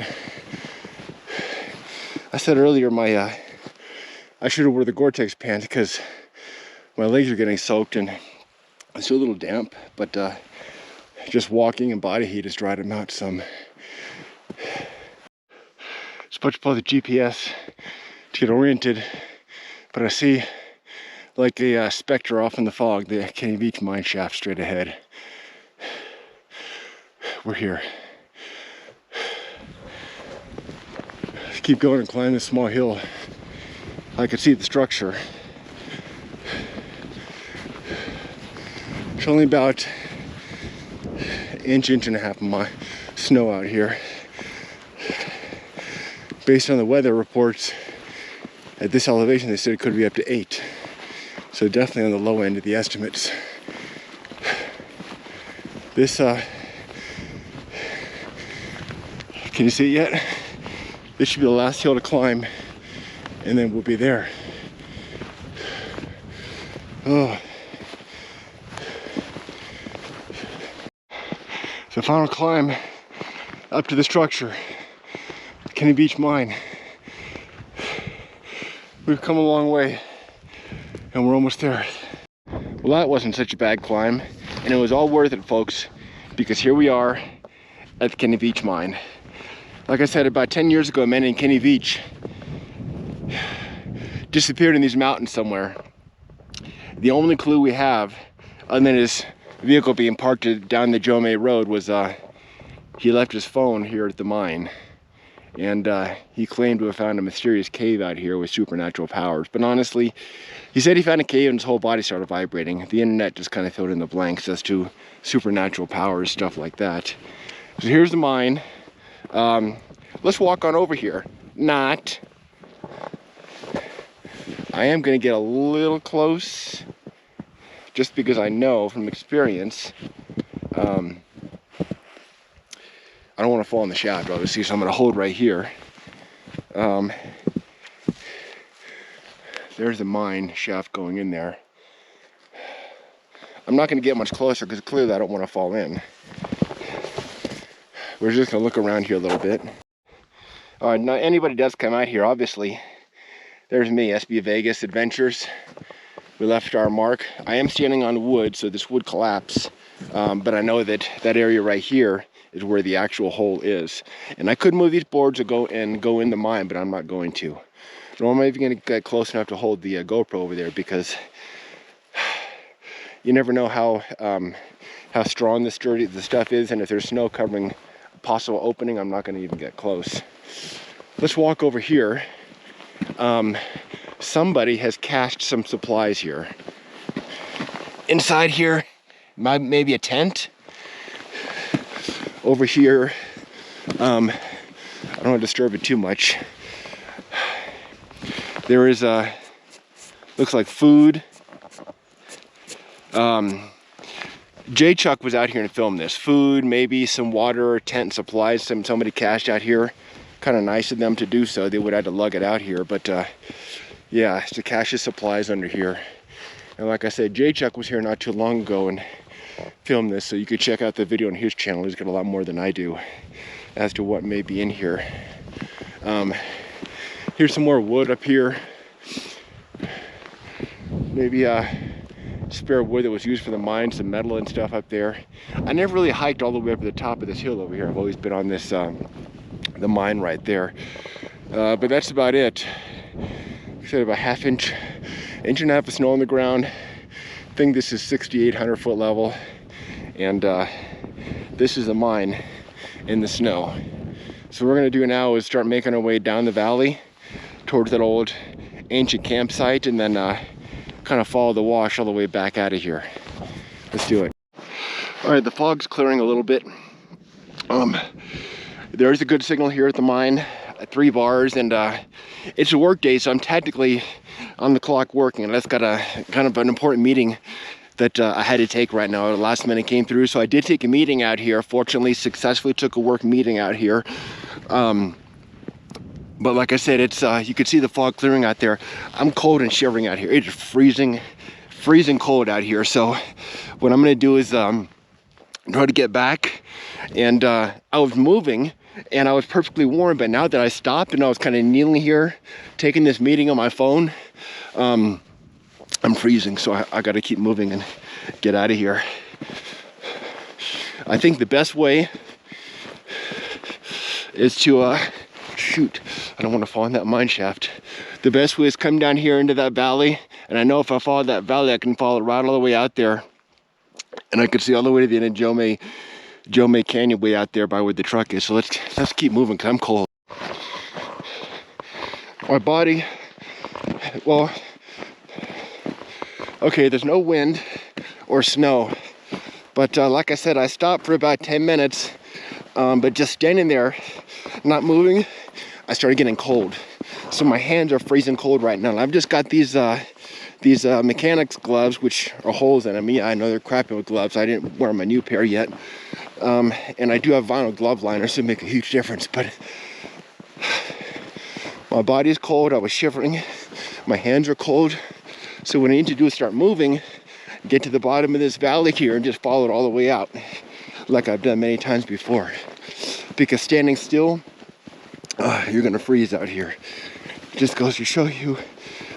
I said earlier I should have wore the Gore-Tex pants because my legs are getting soaked and it's still a little damp, but just walking and body heat has dried them out some. It's much about the GPS to get oriented, but I see like a Spectre off in the fog, the Kenny Veach mine shaft straight ahead. We're here. Let's keep going and climb this small hill. I could see the structure. It's only about an inch and a half of my snow out here. Based on the weather reports, at this elevation they said it could be up to 8. So definitely on the low end of the estimates. This, can you see it yet? This should be the last hill to climb, and then we'll be there. Oh. So final climb up to the structure, Kenny Veach mine. We've come a long way and we're almost there. Well, that wasn't such a bad climb, and it was all worth it, folks, because here we are at the Kenny Veach mine. Like I said, about 10 years ago, a man named Kenny Veach disappeared in these mountains somewhere. The only clue we have, other than his vehicle being parked down the Jome Road, was he left his phone here at the mine. And he claimed to have found a mysterious cave out here with supernatural powers. But honestly, he said he found a cave and his whole body started vibrating. The internet just kind of filled in the blanks as to supernatural powers, stuff like that. So here's the mine. Let's walk on over here. Not. I am going to get a little close, just because I know from experience, I don't want to fall in the shaft, obviously, so I'm going to hold right here. There's the mine shaft going in there. I'm not going to get much closer because clearly I don't want to fall in. We're just going to look around here a little bit. Now anybody does come out here, obviously. There's me, SB Vegas Adventures. We left our mark. I am standing on wood, so this would collapse. But I know that that area right here is where the actual hole is. And I could move these boards or go in the mine, but I'm not going to. Nor am I even going to get close enough to hold the GoPro over there, because you never know how strong the stuff is, and if there's snow covering a possible opening, I'm not going to even get close. Let's walk over here. Somebody has cached some supplies here. Inside here, maybe a tent. Over here, I don't want to disturb it too much. There is looks like food. Jay Chuck was out here and filmed this. Food, maybe some water, tent supplies. Somebody cached out here. Kind of nice of them to do so. They would have to lug it out here, but yeah, to cache his supplies under here. And like I said, Jay Chuck was here not too long ago and filmed this, so you could check out the video on his channel. He's got a lot more than I do as to what may be in here. Here's some more wood up here. Maybe spare wood that was used for the mine, some metal and stuff up there. I never really hiked all the way up to the top of this hill over here. I've always been on this the mine right there, but that's about it. Like I said, about inch and a half of snow on the ground. I think this is 6,800 foot level, and this is the mine in the snow. So what we're going to do now is start making our way down the valley towards that old ancient campsite, and then kind of follow the wash all the way back out of here. Let's do it. All right, the fog's clearing a little bit. There's a good signal here at the mine, 3 bars, and it's a work day, so I'm technically on the clock working, and I've got a kind of an important meeting that I had to take right now. The last minute came through, so I did take a meeting out here. Fortunately, successfully took a work meeting out here. But like I said, it's you could see the fog clearing out there. I'm cold and shivering out here. It is freezing freezing cold out here. So what I'm gonna do is try to get back. And I was moving and I was perfectly warm, but now that I stopped and I was kind of kneeling here taking this meeting on my phone, I'm freezing. So I got to keep moving and get out of here. I think the best way is to shoot, I don't want to fall in that mine shaft. The best way is come down here into that valley, and I know if I follow that valley I can follow right all the way out there, and I can see all the way to the end of Joe May Canyon way out there by where the truck is. So let's keep moving because I'm cold. My body, well, okay, there's no wind or snow, but like I said, I stopped for about 10 minutes, but just standing there, not moving, I started getting cold. So my hands are freezing cold right now. I've just got these mechanics gloves, which are holes in them. Yeah, I know they're crappy with gloves. I didn't wear my new pair yet. And I do have vinyl glove liners, so make a huge difference, but my body's cold. I was shivering. My hands are cold. So what I need to do is start moving, get to the bottom of this valley here and just follow it all the way out, like I've done many times before. Because standing still, you're gonna freeze out here. Just goes to show you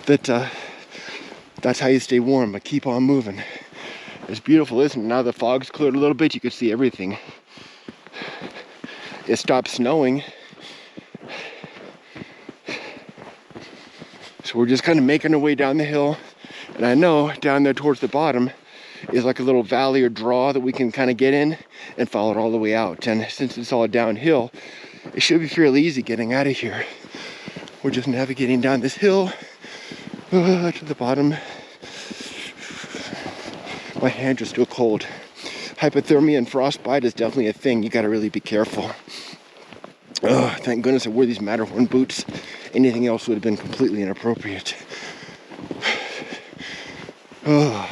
that that's how you stay warm, but keep on moving. It's beautiful, isn't it? Now the fog's cleared a little bit, you can see everything. It stopped snowing. So we're just kind of making our way down the hill. And I know down there towards the bottom is like a little valley or draw that we can kind of get in and follow it all the way out. And since it's all downhill, it should be fairly easy getting out of here. We're just navigating down this hill to the bottom. My hands are still cold. Hypothermia and frostbite is definitely a thing. You gotta really be careful. Oh, thank goodness I wore these Matterhorn boots. Anything else would have been completely inappropriate. Oh.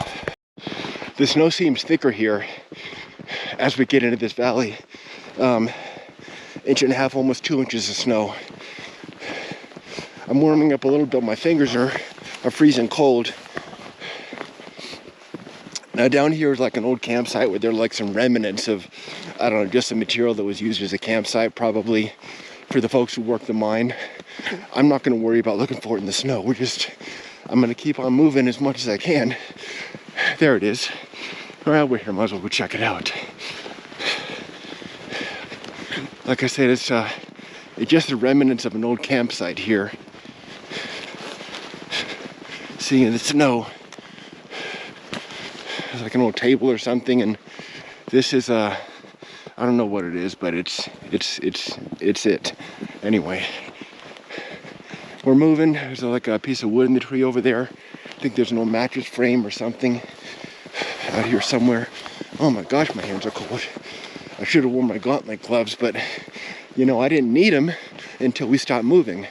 The snow seems thicker here as we get into this valley. 1.5 inches, almost 2 inches of snow. I'm warming up a little bit. My fingers are freezing cold. Now down here is like an old campsite where there are like some remnants of, I don't know, just the material that was used as a campsite, probably for the folks who work the mine. I'm not gonna worry about looking for it in the snow. I'm gonna keep on moving as much as I can. There it is. Well, we're here, might as well go check it out. Like I said, it's just the remnants of an old campsite here. Seeing the snow. It's like an old table or something, and this is I don't know what it is, but it's it. Anyway, we're moving. There's like a piece of wood in the tree over there. I think there's an old mattress frame or something out here somewhere. Oh my gosh, my hands are cold. I should have worn my gauntlet gloves, but you know, I didn't need them until we stopped moving.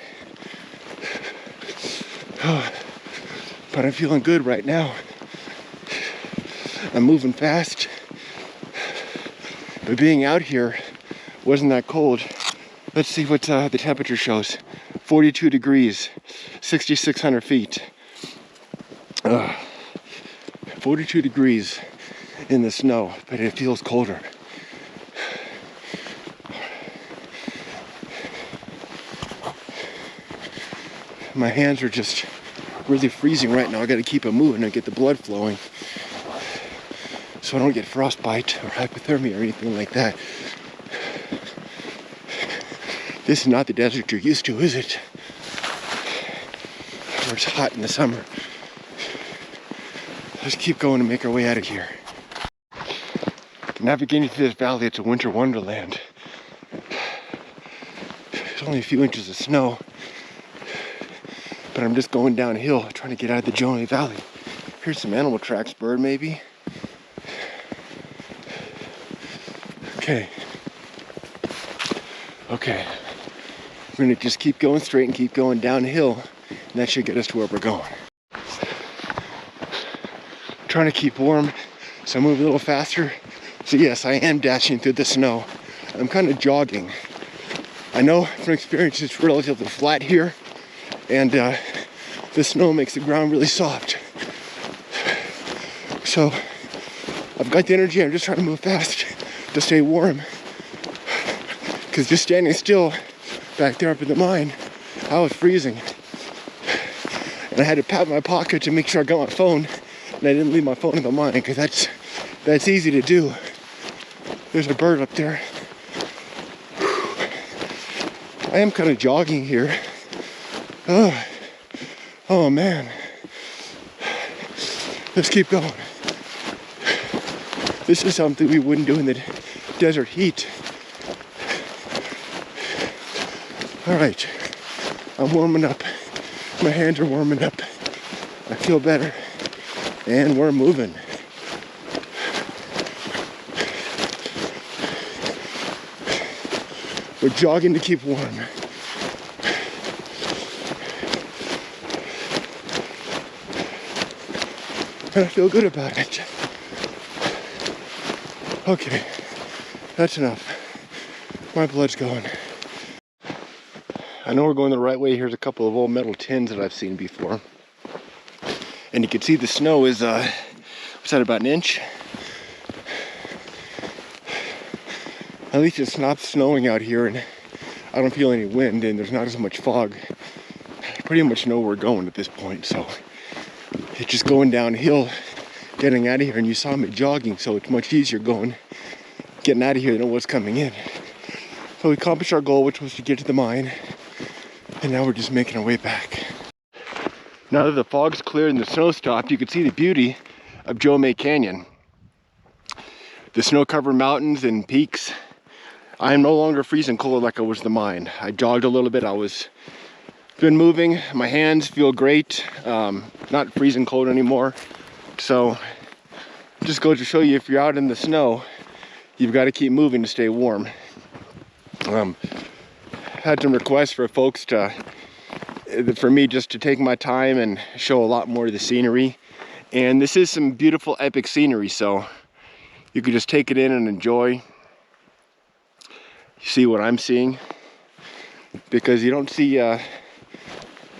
But I'm feeling good right now. I'm moving fast, but being out here wasn't that cold. Let's see what the temperature shows. 42 degrees, 6,600 feet. 42 degrees in the snow, but it feels colder. My hands are just really freezing right now. I gotta keep them moving and get the blood flowing, so I don't get frostbite or hypothermia or anything like that. This is not the desert you're used to, is it? Where it's hot in the summer. Let's keep going and make our way out of here. Navigating through this valley, it's a winter wonderland. There's only a few inches of snow, but I'm just going downhill trying to get out of the Joe Valley. Here's some animal tracks, bird maybe. Okay. We're gonna just keep going straight and keep going downhill, and that should get us to where we're going. Trying to keep warm, so I move a little faster. So yes, I am dashing through the snow. I'm kind of jogging. I know from experience it's relatively flat here, and the snow makes the ground really soft. So I've got the energy. I'm just trying to move fast to stay warm, because just standing still back there up in the mine, I was freezing. And I had to pat my pocket to make sure I got my phone, and I didn't leave my phone in the mine, because that's easy to do. There's a bird up there. I am kind of jogging here. Oh man. Let's keep going. This is something we wouldn't do in the desert heat. All right, I'm warming up. My hands are warming up. I feel better. And we're moving. We're jogging to keep warm. And I feel good about it. Okay, that's enough. My blood's going. I know we're going the right way. Here's a couple of old metal tins that I've seen before. And you can see the snow is, what's that, about an inch? At least it's not snowing out here, and I don't feel any wind, and there's not as much fog. I pretty much know where we're going at this point, so it's just going downhill, getting out of here. And you saw me jogging, so it's much easier getting out of here than what's coming in. So we accomplished our goal, which was to get to the mine, and now we're just making our way back. Now that the fog's cleared and the snow stopped, you can see the beauty of Jomay Canyon. The snow-covered mountains and peaks. I am no longer freezing cold like I was in the mine. I jogged a little bit. Been moving. My hands feel great. Not freezing cold anymore. So it just goes to show you, if you're out in the snow, you've got to keep moving to stay warm. Had some requests for folks for me just to take my time and show a lot more of the scenery. And this is some beautiful, epic scenery, so you can just take it in and enjoy. See what I'm seeing, because you don't see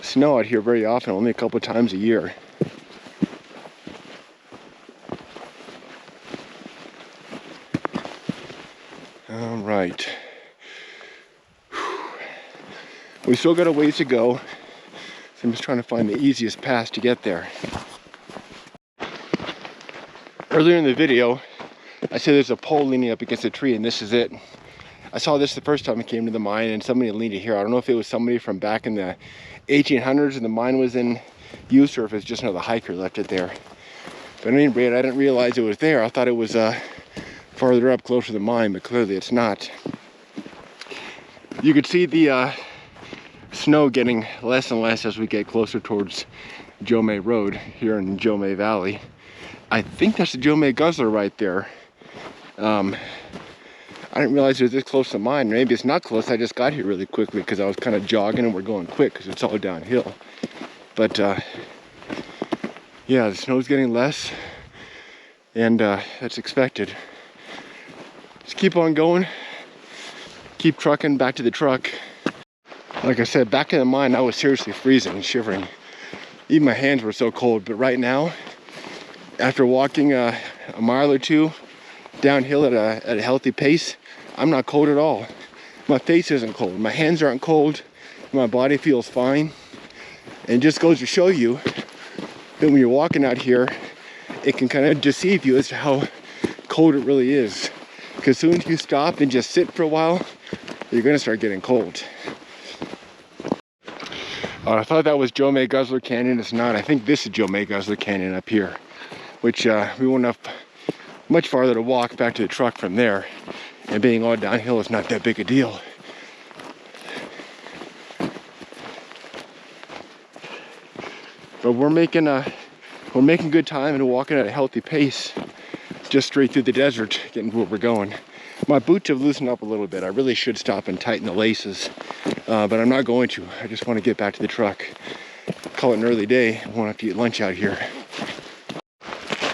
snow out here very often, only a couple times a year. All right, we still got a ways to go, so I'm just trying to find the easiest path to get there. Earlier in the video, I said there's a pole leaning up against a tree, and this is it. I saw this the first time I came to the mine, and somebody leaned it here. I don't know if it was somebody from back in the 1800s and the mine was in use, or if it's just another hiker left it there. But at any rate, I didn't realize it was there. I thought it was farther up, closer to the mine, but clearly it's not. You could see the snow getting less and less as we get closer towards Jomay Road here in Jomay Valley. I think that's the Jomay Guzzler right there. I didn't realize it was this close to mine. Maybe it's not close. I just got here really quickly because I was kind of jogging, and we're going quick because it's all downhill. But yeah, the snow's getting less, and that's expected. Just keep on going. Keep trucking back to the truck. Like I said, back in the mine, I was seriously freezing and shivering. Even my hands were so cold. But right now, after walking a mile or two downhill at a healthy pace, I'm not cold at all. My face isn't cold. My hands aren't cold. My body feels fine. And it just goes to show you that when you're walking out here, it can kind of deceive you as to how cold it really is. Because as soon as you stop and just sit for a while, you're going to start getting cold. I thought that was Jomay Guzzler Canyon. It's not. I think this is Jomay Guzzler Canyon up here, which we won't have much farther to walk back to the truck from there. And being all downhill is not that big a deal. But we're making good time and walking at a healthy pace, just straight through the desert, getting where we're going. My boots have loosened up a little bit. I really should stop and tighten the laces, but I'm not going to. I just want to get back to the truck. Call it an early day. I won't have to eat lunch out here.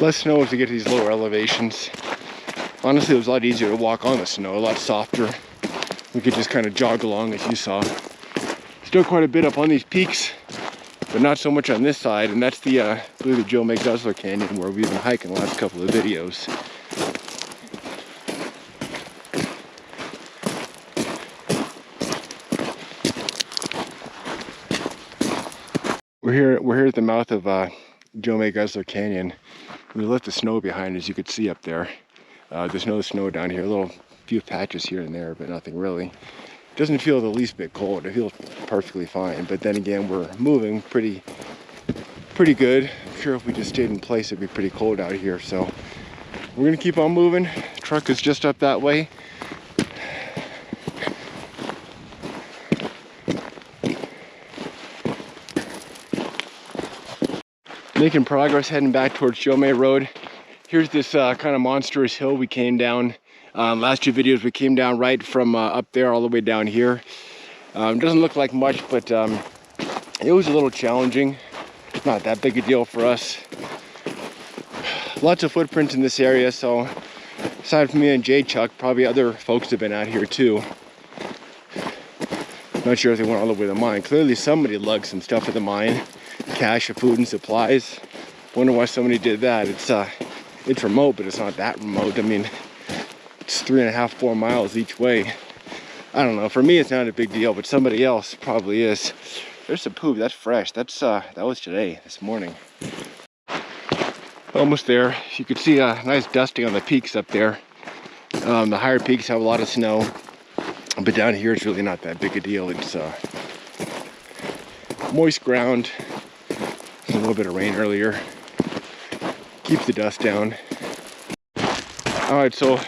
Less snow as we get to these lower elevations. Honestly, it was a lot easier to walk on the snow, a lot softer. We could just kind of jog along, as you saw. Still quite a bit up on these peaks, but not so much on this side. And that's the, I believe, the Joe May Guzzler Canyon, where we've been hiking the last couple of videos. We're here at the mouth of Joe May Guzzler Canyon. We left the snow behind, as you could see up there. There's no snow down here, a little few patches here and there, but nothing really. It doesn't feel the least bit cold. It feels perfectly fine. But then again, we're moving pretty good. I'm sure if we just stayed in place, it'd be pretty cold out here. So we're gonna keep on moving. The truck is just up that way. Making progress heading back towards Joe May Road. Here's this kind of monstrous hill we came down. Last two videos we came down right from up there all the way down here. Doesn't look like much, but it was a little challenging. Not that big a deal for us. Lots of footprints in this area, so aside from me and Jay Chuck, probably other folks have been out here too. Not sure if they went all the way to the mine. Clearly somebody lugged some stuff at the mine. Cache of food and supplies. Wonder why somebody did that. It's remote, but it's not that remote. I mean, it's 3.5, 4 miles each way. I don't know. For me, it's not a big deal, but somebody else probably is. There's some poop. That's fresh. That was today, this morning. Almost there. You could see a nice dusting on the peaks up there. The higher peaks have a lot of snow, but down here it's really not that big a deal. It's moist ground. A little bit of rain earlier. Keeps the dust down. All right, so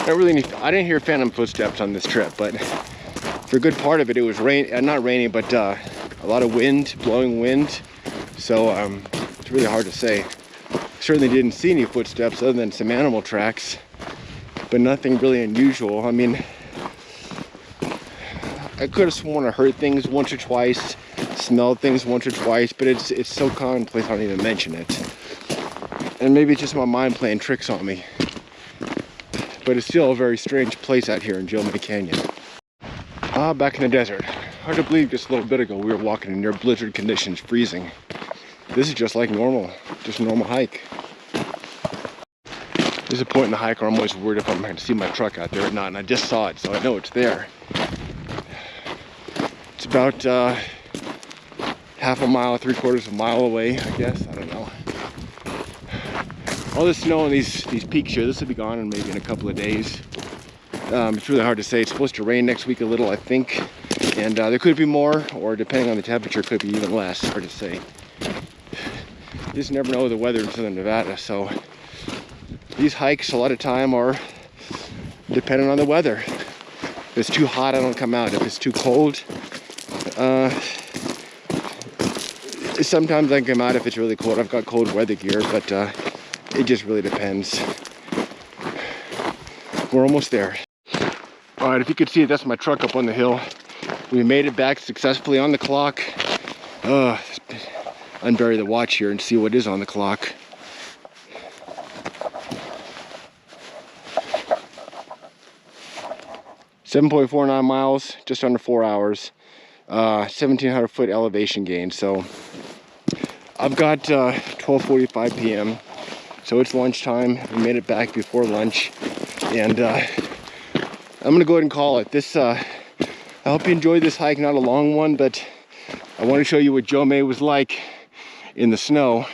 I didn't hear phantom footsteps on this trip, but for a good part of it, it was not raining, but a lot of wind, blowing wind. So it's really hard to say. Certainly didn't see any footsteps other than some animal tracks, but nothing really unusual. I mean, I could have sworn I heard things once or twice, smelled things once or twice, but it's so commonplace I don't even mention it. And maybe it's just my mind playing tricks on me. But it's still a very strange place out here in Joe May Canyon. Back in the desert. Hard to believe just a little bit ago we were walking in near blizzard conditions, freezing. This is just like normal, just a normal hike. There's a point in the hike where I'm always worried if I'm going to see my truck out there or not, and I just saw it, so I know it's there. It's about half a mile, 3/4 of a mile away, I guess. I don't know. All this snow on these peaks here, this will be gone in maybe in a couple of days. It's really hard to say. It's supposed to rain next week a little, I think. And there could be more, or depending on the temperature, could be even less. Hard to say. You just never know the weather in southern Nevada. So these hikes a lot of time are dependent on the weather. If it's too hot, I don't come out. If it's too cold, sometimes I can come out if it's really cold. I've got cold weather gear, but it just really depends. We're almost there. All right, if you could see, that's my truck up on the hill. We made it back successfully on the clock. Unbury the watch here and see what is on the clock. .49 miles, just under 4 hours. 1,700 foot elevation gain. So I've got 12:45 p.m. So it's lunchtime. We made it back before lunch, and I'm gonna go ahead and call it. I hope you enjoyed this hike. Not a long one, but I want to show you what Joe May was like in the snow.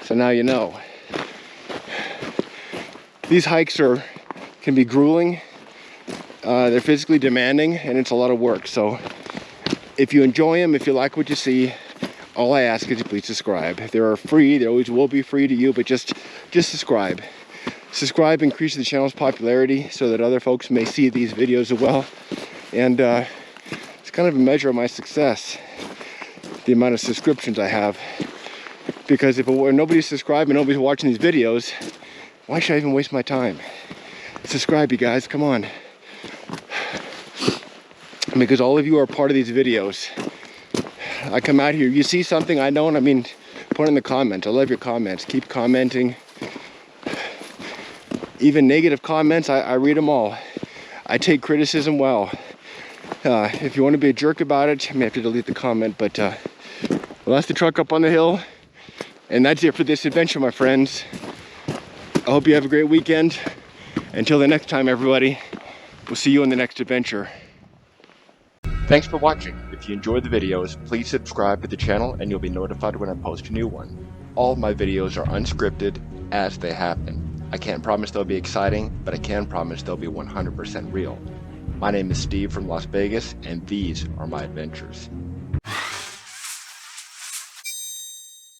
So now you know. These hikes can be grueling. They're physically demanding, and it's a lot of work. So if you enjoy them, if you like what you see, all I ask is you please subscribe. They are free. They always will be free to you, but just subscribe. Subscribe increases the channel's popularity so that other folks may see these videos as well. And it's kind of a measure of my success, the amount of subscriptions I have. Because if nobody's subscribed and nobody's watching these videos, why should I even waste my time? Subscribe, you guys, come on. Because all of you are part of these videos. I come out here, you see something I don't, put it in the comments. I love your comments. Keep commenting. Even negative comments, I read them all. I take criticism well. If you want to be a jerk about it, I may have to delete the comment, but Well, that's the truck up on the hill. And that's it for this adventure, my friends. I hope you have a great weekend. Until the next time, everybody, we'll see you in the next adventure. Thanks for watching. If you enjoyed the videos, please subscribe to the channel and you'll be notified when I post a new one. All of my videos are unscripted as they happen. I can't promise they'll be exciting, but I can promise they'll be 100% real. My name is Steve from Las Vegas, and these are my adventures.